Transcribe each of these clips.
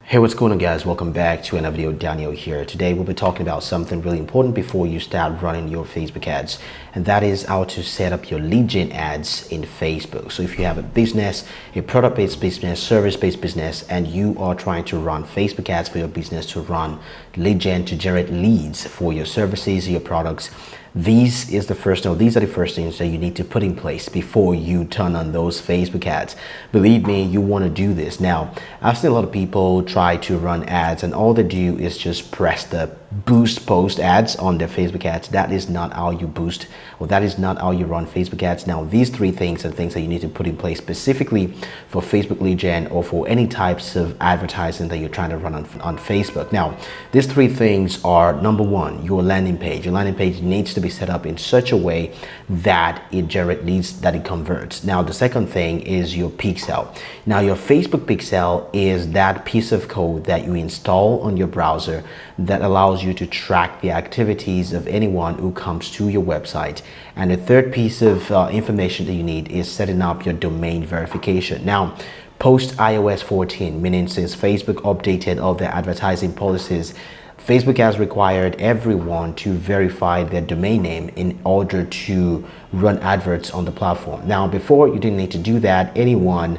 Hey, what's going on, guys? Welcome back to another video. Daniel here. Today we'll be talking about something really important before you start running your Facebook ads, and that is how to set up your lead gen ads in Facebook. So if you have a business, a product-based business, service-based business, and you are trying to run Facebook ads for your business to run lead gen to generate leads for your services, your products, these are the first things that you need to put in place before you turn on those Facebook ads. Believe me, you want to do this. Now, I've seen a lot of people try to run ads and all they do is just press the boost post ads on their Facebook ads. That is not how you boost, or that is not how you run Facebook ads. Now, these three things are things that you need to put in place specifically for Facebook lead gen or for any types of advertising that you're trying to run on Facebook. Now, these three things are: number one, your landing page. Your landing page needs to be set up in such a way that it generates leads, that it converts. Now, the second thing is your pixel. Now, your Facebook pixel is that piece of code that you install on your browser that allows you to track the activities of anyone who comes to your website. And the third piece of information that you need is setting up your domain verification. Now, post iOS 14, meaning since Facebook updated all their advertising policies, Facebook has required everyone to verify their domain name in order to run adverts on the platform. Now, before, you didn't need to do that. Anyone,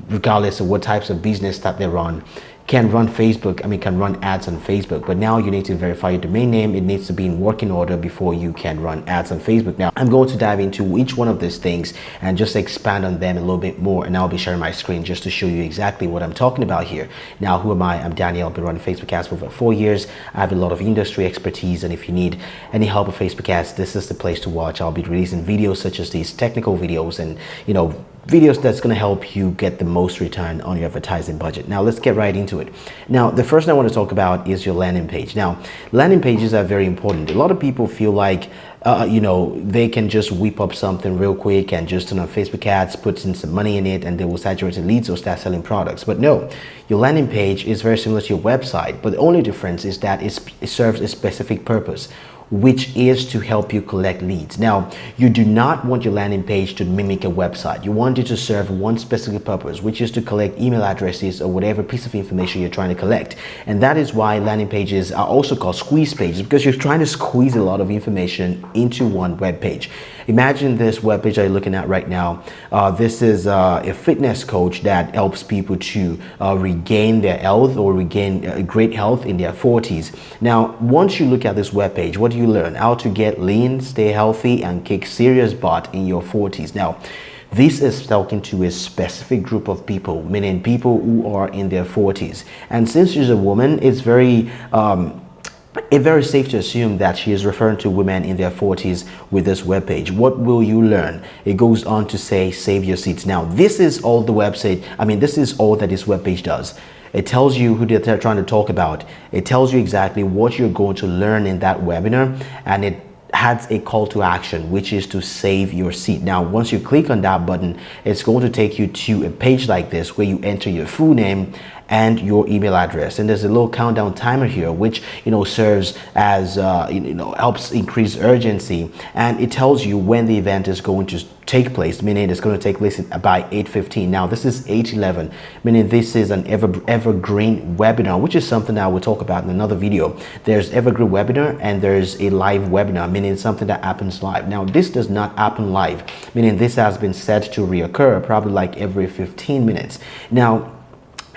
regardless of what types of business that they run, can run ads on Facebook. But now you need to verify your domain name. It needs to be in working order before you can run ads on Facebook. Now, I'm going to dive into each one of these things and just expand on them a little bit more, and I'll be sharing my screen just to show you exactly what I'm talking about here. Now, who am I? I'm Daniel. I've been running Facebook ads for over 4 years. I have a lot of industry expertise, and if you need any help with Facebook ads, this is the place to watch. I'll be releasing videos such as these technical videos and videos that's going to help you get the most return on your advertising budget. Now, let's get right into it. Now, the first thing I want to talk about is your landing page. Now, landing pages are very important. A lot of people feel like they can just whip up something real quick and just turn on Facebook ads, put in some money in it, and they will saturate the leads or start selling products. But no, your landing page is very similar to your website, but the only difference is that it serves a specific purpose, which is to help you collect leads. Now, you do not want your landing page to mimic a website. You want it to serve one specific purpose, which is to collect email addresses or whatever piece of information you're trying to collect. And that is why landing pages are also called squeeze pages, because you're trying to squeeze a lot of information into one web page. Imagine this web page that you're looking at right now. This is a fitness coach that helps people to regain their health or regain great health in their 40s. Now, once you look at this web page, what do you learn? How to get lean, stay healthy, and kick serious butt in your 40s. Now, this is talking to a specific group of people, meaning people who are in their 40s. And since she's a woman, it's very safe to assume that she is referring to women in their 40s with this webpage. What will you learn? It goes on to say, save your seats. Now, this is all the website. This is all that this webpage does. It tells you who they're trying to talk about. It tells you exactly what you're going to learn in that webinar, and it has a call to action, which is to save your seat. Now, once you click on that button, it's going to take you to a page like this where you enter your full name and your email address, and there's a little countdown timer here which serves as helps increase urgency, and it tells you when the event is going to take place, meaning it's going to take place by 8:15. Now, this is 8:11, meaning this is an evergreen webinar, which is something that I will talk about in another video. There's evergreen webinar and there's a live webinar, meaning something that happens live. Now, this does not happen live, meaning this has been set to reoccur probably like every 15 minutes. Now,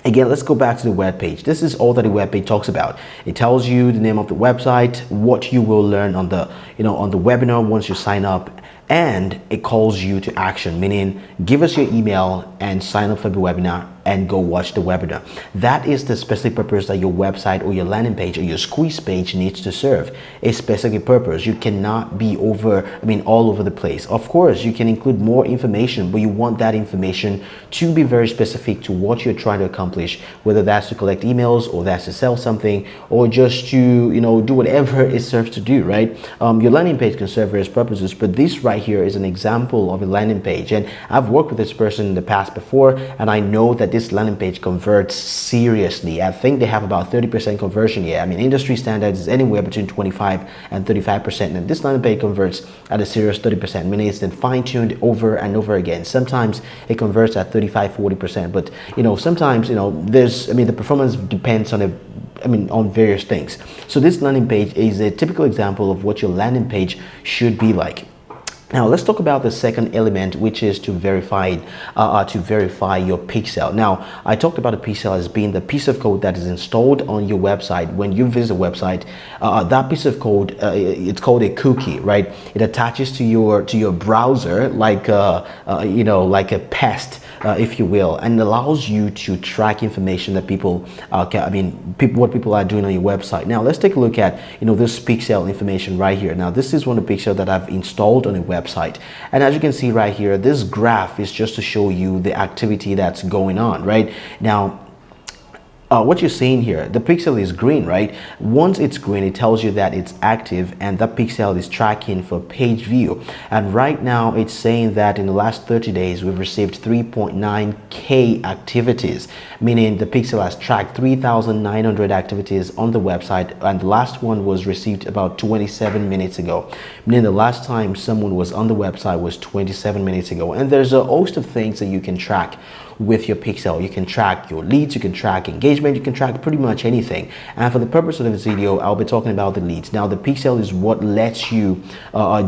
again, let's go back to the web page. This is all that the web page talks about. It tells you the name of the website, what you will learn on the on the webinar once you sign up, and it calls you to action, meaning give us your email and sign up for the webinar and go watch the webinar. That is the specific purpose that your website or your landing page or your squeeze page needs to serve, a specific purpose. You cannot be all over the place. Of course, you can include more information, but you want that information to be very specific to what you're trying to accomplish, whether that's to collect emails or that's to sell something or just to do whatever it serves to do, right? Your landing page can serve various purposes, but this right here is an example of a landing page, and I've worked with this person in the past before, and I know that this landing page converts seriously. I think they have about 30% conversion here. I mean, industry standards is anywhere between 25 and 35%, and this landing page converts at a serious 30%, meaning it's been fine-tuned over and over again. Sometimes it converts at 35-40%, but sometimes the performance depends on on various things. So this landing page is a typical example of what your landing page should be like. Now let's talk about the second element, which is to verify your pixel. Now I talked about the pixel as being the piece of code that is installed on your website. When you visit a website, that piece of code, it's called a cookie, right? It attaches to your browser like like a pest, if you will, and allows you to track information that what people are doing on your website. Now let's take a look at this pixel information right here. Now this is one of the pixels that I've installed on a website, and as you can see right here, this graph is just to show you the activity that's going on right now. What you're seeing here, the pixel is green, right? Once it's green, it tells you that it's active, and that pixel is tracking for page view. And right now it's saying that in the last 30 days we've received 3.9k activities, meaning the pixel has tracked 3,900 activities on the website, and the last one was received about 27 minutes ago, meaning the last time someone was on the website was 27 minutes ago. And there's a host of things that you can track with your pixel. You can track your leads, you can track engagement, you can track pretty much anything. And for the purpose of this video, I'll be talking about the leads. Now the pixel is what lets you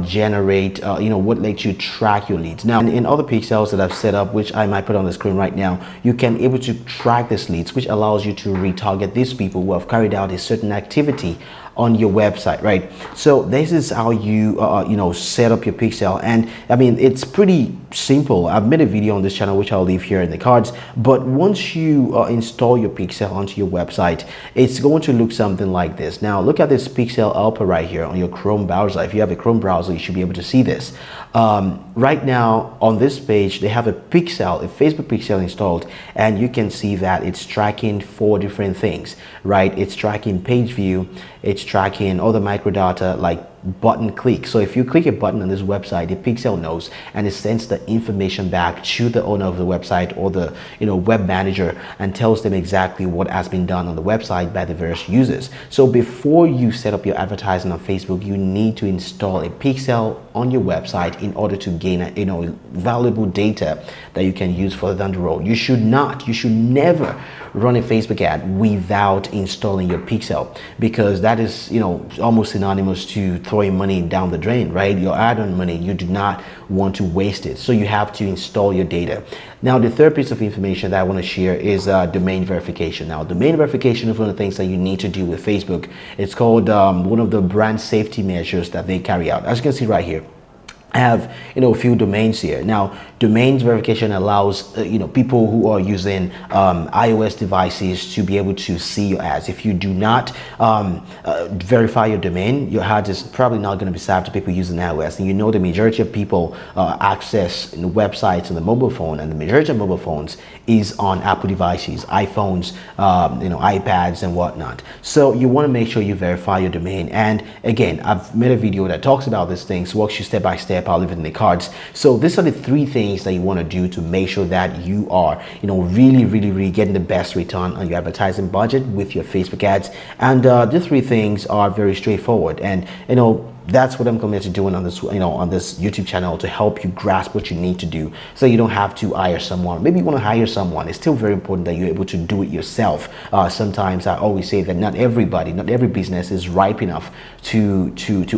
generate, what lets you track your leads. Now in other pixels that I've set up, which I might put on the screen right now, you can able to track these leads, which allows you to retarget these people who have carried out a certain activity on your website, right? So this is how you set up your pixel, and I mean it's pretty simple. I've made a video on this channel which I'll leave here in the cards, but once you install your pixel onto your website, it's going to look something like this. Now look at this pixel helper right here on your Chrome browser. If you have a Chrome browser, you should be able to see this. Right now on this page they have a Facebook pixel installed, and you can see that it's tracking 4 different things, right? It's tracking page view, it's tracking all the microdata like button click. So if you click a button on this website, the pixel knows, and it sends the information back to the owner of the website or the web manager, and tells them exactly what has been done on the website by the various users. So before you set up your advertising on Facebook, you need to install a pixel on your website in order to gain valuable data that you can use further down the road. You should never run a Facebook ad without installing your pixel, because that is almost synonymous to throwing money down the drain, right? Your add-on money, you do not want to waste it, so you have to install your data. Now the third piece of information that I want to share is domain verification. Now domain verification is one of the things that you need to do with Facebook. It's called one of the brand safety measures that they carry out. As you can see right here, I have a few domains here. Now domains verification allows people who are using iOS devices to be able to see your ads. If you do not verify your domain, your ad is probably not going to be served to people using iOS. And the majority of people access websites on the mobile phone, and the majority of mobile phones is on Apple devices, iPhones, iPads and whatnot. So you want to make sure you verify your domain. And again, I've made a video that talks about these things, walks you step by step. I'll leave it in the cards. So these are the 3 things that you want to do to make sure that you are really getting the best return on your advertising budget with your Facebook ads. And the 3 things are very straightforward, and that's what I'm committed to doing on this on this YouTube channel, to help you grasp what you need to do, so you don't have to hire someone. Maybe you want to hire someone. It's still very important that you're able to do it yourself. Sometimes I always say that not every business is ripe enough to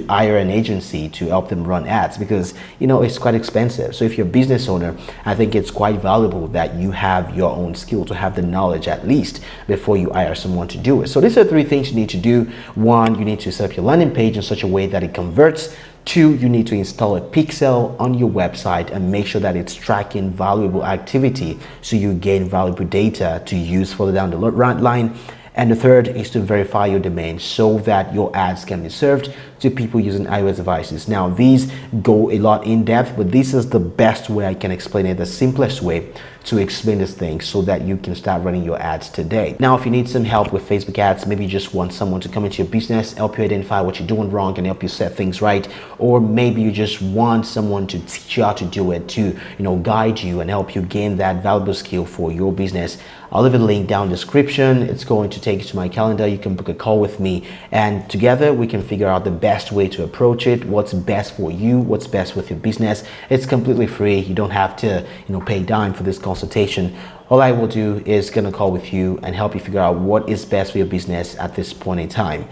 hire an agency to help them run ads, because it's quite expensive. So if you're a business owner, I think it's quite valuable that you have your own skill, to have the knowledge at least before you hire someone to do it. So these are 3 things you need to do. 1, you need to set up your landing page in such a way that it converts. 2, you need to install a pixel on your website and make sure that it's tracking valuable activity, so you gain valuable data to use further down the line. And the third is to verify your domain, so that your ads can be served to people using iOS devices. Now these go a lot in depth, but this is the best way I can explain it, the simplest way to explain this thing so that you can start running your ads today. Now, if you need some help with Facebook ads, maybe you just want someone to come into your business, help you identify what you're doing wrong and help you set things right, or maybe you just want someone to teach you how to do it, to guide you and help you gain that valuable skill for your business, I'll leave a link down in the description. It's going to take you to my calendar. You can book a call with me and together we can figure out the best way to approach it, what's best for you, what's best with your business. It's completely free. You don't have to pay a dime for this consultation. All I will do is get a call with you and help you figure out what is best for your business at this point in time.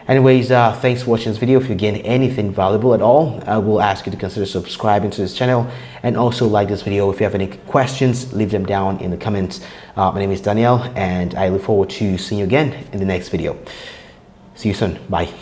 Anyways, thanks for watching this video. If you gain anything valuable at all, I will ask you to consider subscribing to this channel and also like this video. If you have any questions, leave them down in the comments. My name is Daniel and I look forward to seeing you again in the next video. See you soon. Bye.